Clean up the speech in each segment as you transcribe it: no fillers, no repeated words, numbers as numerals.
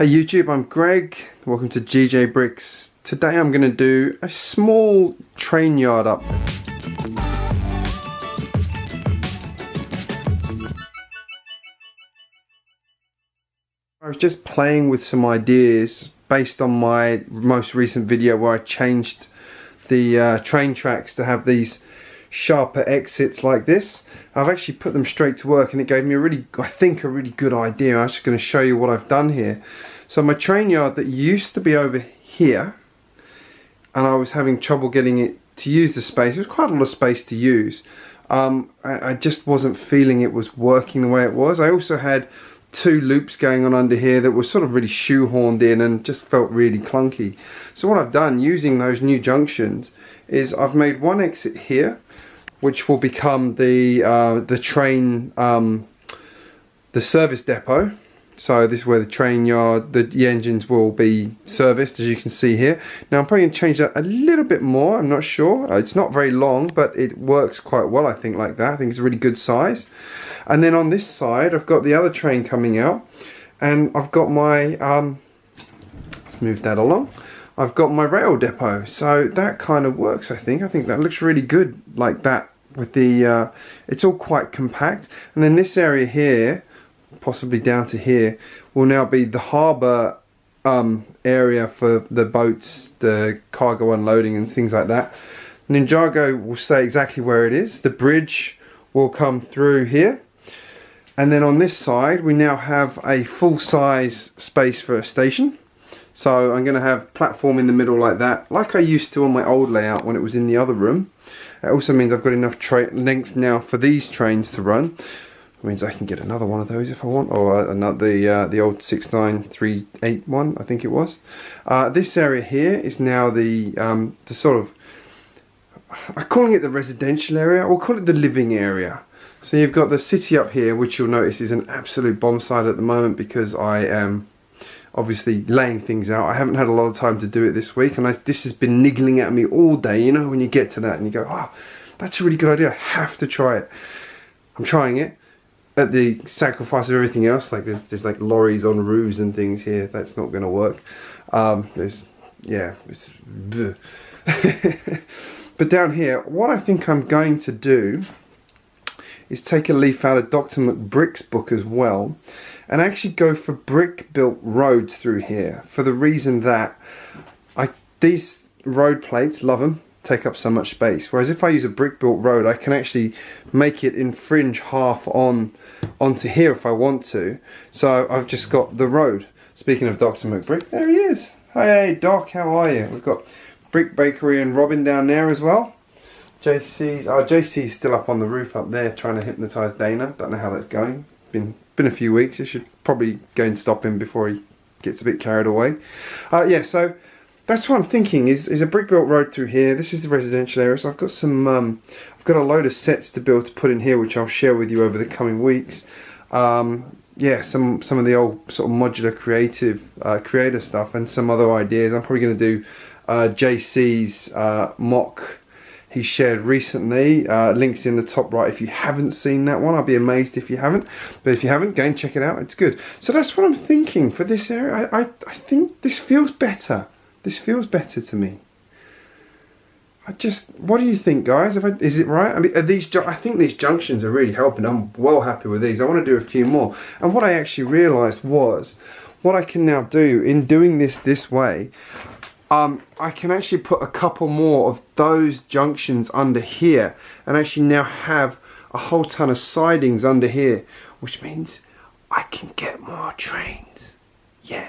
Hey YouTube, I'm Greg. Welcome to GJBricks. Today I'm going to do a small train yard up. I was just playing with some ideas based on my most recent video where I changed the train tracks to have these sharper exits like this. I've actually put them straight to work and it gave me I think a really good idea. I'm just going to show you what I've done here. So my train yard that used to be over here, and I was having trouble getting it to use the space. It was quite a lot of space to use. I just wasn't feeling it was working the way it was. I also had two loops going on under here that were sort of really shoehorned in and just felt really clunky. So what I've done using those new junctions is I've made one exit here, which will become the train, the service depot. So this is where the train yard, the engines will be serviced, as you can see here. Now I'm probably going to change that a little bit more, I'm not sure. It's not very long, but it works quite well, I think, like that. I think it's a really good size. And then on this side, I've got the other train coming out, and I've got my, let's move that along. I've got my rail depot, so that kind of works, I think. I think that looks really good like that with the, it's all quite compact. And then this area here, possibly down to here, will now be the harbour area for the boats, the cargo unloading and things like that. Ninjago will stay exactly where it is. The bridge will come through here. And then on this side we now have a full-size space for a station. So I'm going to have platform in the middle like that, like I used to on my old layout when it was in the other room. It also means I've got enough length now for these trains to run. It means I can get another one of those if I want, or another the old 69381, I think it was. This area here is now the sort of, I'm calling it the residential area. We'll call it the living area. So you've got the city up here, which you'll notice is an absolute bomb site at the moment because I am obviously laying things out. I haven't had a lot of time to do it this week, and this has been niggling at me all day. You know, when you get to that and you go, oh, that's a really good idea, I have to try it. I'm trying it at the sacrifice of everything else. Like there's like lorries on roofs and things here. That's not going to work. It's but down here, what I think I'm going to do is take a leaf out of Dr. McBrick's book as well, and actually go for brick-built roads through here, for the reason that these road plates, love them, take up so much space. Whereas if I use a brick-built road, I can actually make it infringe half onto here if I want to. So I've just got the road. Speaking of Dr. McBrick, there he is. Hey Doc, how are you? We've got Brick Bakery and Robin down there as well. JC's still up on the roof up there trying to hypnotise Dana. Don't know how that's going. Been a few weeks. You should probably go and stop him before he gets a bit carried away. Yeah, so that's what I'm thinking is a brick built road through here. This is the residential area. So I've got some I've got a load of sets to build to put in here, which I'll share with you over the coming weeks. Yeah, some of the old sort of modular creator stuff and some other ideas. I'm probably going to do JC's mock he shared recently. Links in the top right if you haven't seen that one. I'll be amazed if you haven't, but if you haven't, go and check it out. It's good. So that's what I'm thinking for this area. I think this feels better. This feels better to me. What do you think, guys? Is it right? I mean, I think these junctions are really helping. I'm well happy with these. I want to do a few more. And what I actually realised was, what I can now do in doing this way, I can actually put a couple more of those junctions under here and actually now have a whole ton of sidings under here, which means I can get more trains. Yeah.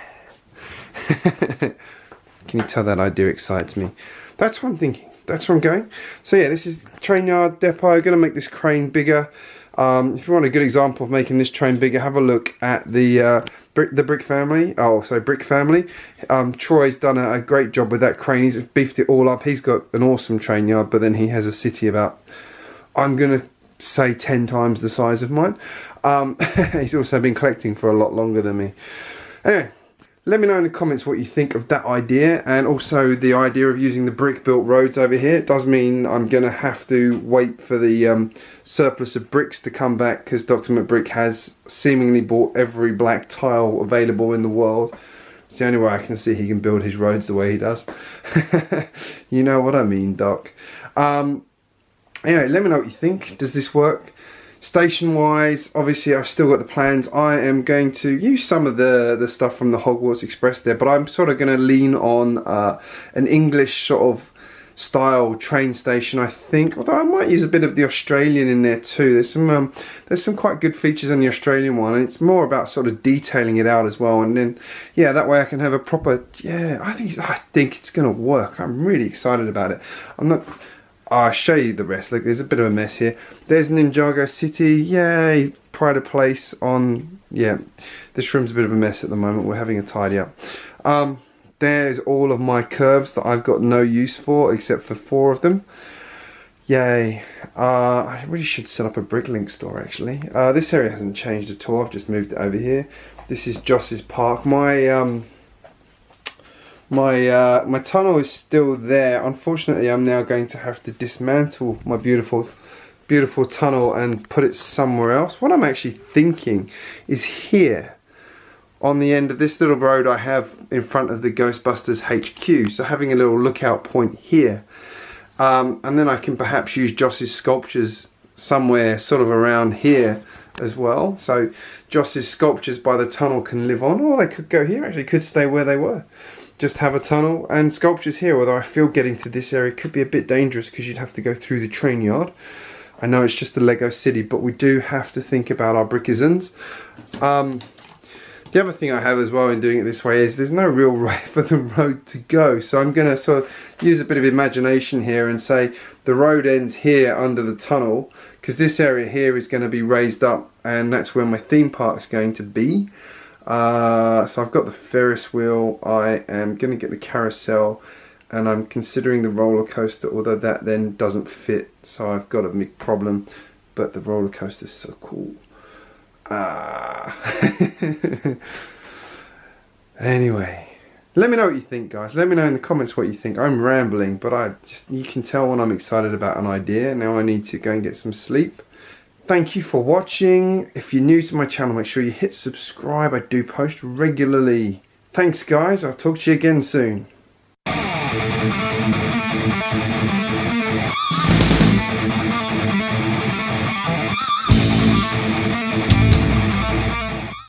Can you tell that idea excites me? That's what I'm thinking. That's where I'm going. So yeah, this is train yard depot. Going to make this crane bigger. If you want a good example of making this train bigger, have a look at the Brick family. Oh, sorry, Brick family. Troy's done a great job with that crane. He's beefed it all up. He's got an awesome train yard, but then he has a city about, I'm going to say 10 times the size of mine. He's also been collecting for a lot longer than me. Anyway, let me know in the comments what you think of that idea, and also the idea of using the brick-built roads over here. It does mean I'm going to have to wait for the surplus of bricks to come back, because Dr. McBrick has seemingly bought every black tile available in the world. It's the only way I can see he can build his roads the way he does. You know what I mean, Doc. Anyway, let me know what you think. Does this work? Station wise, obviously I've still got the plans. I am going to use some of the stuff from the Hogwarts Express there, but I'm sort of going to lean on an English sort of style train station, I think. Although I might use a bit of the Australian in there too. There's some quite good features on the Australian one, and it's more about sort of detailing it out as well. And then yeah, that way I can have a proper, yeah, I think it's going to work. I'm really excited about it. I'll show you the rest. Look, there's a bit of a mess here. There's Ninjago City. Yay, pride of place on, yeah, this room's a bit of a mess at the moment. We're having a tidy up. There's all of my curves that I've got no use for, except for 4 of them. Yay. I really should set up a BrickLink store, actually. This area hasn't changed at all. I've just moved it over here. This is Joss's Park. My tunnel is still there. Unfortunately, I'm now going to have to dismantle my beautiful tunnel and put it somewhere else. What I'm actually thinking is here on the end of this little road I have in front of the Ghostbusters HQ. So having a little lookout point here. And then I can perhaps use Joss's sculptures somewhere sort of around here as well. So Joss's sculptures by the tunnel can live on, or they could go here, actually could stay where they were. Just have a tunnel and sculptures here, although I feel getting to this area could be a bit dangerous because you'd have to go through the train yard. I know it's just the Lego City, but we do have to think about our brickisms. The other thing I have as well in doing it this way is there's no real way for the road to go. So I'm going to sort of use a bit of imagination here and say the road ends here under the tunnel, because this area here is going to be raised up, and that's where my theme park's going to be. So I've got the Ferris wheel, I am going to get the carousel, and I'm considering the roller coaster, although that then doesn't fit, so I've got a big problem, but the roller coaster is so cool. Anyway, let me know what you think, guys. Let me know in the comments what you think. I'm rambling, but you can tell when I'm excited about an idea. Now I need to go and get some sleep. Thank you for watching. If you're new to my channel, make sure you hit subscribe. I do post regularly. Thanks, guys. I'll talk to you again soon.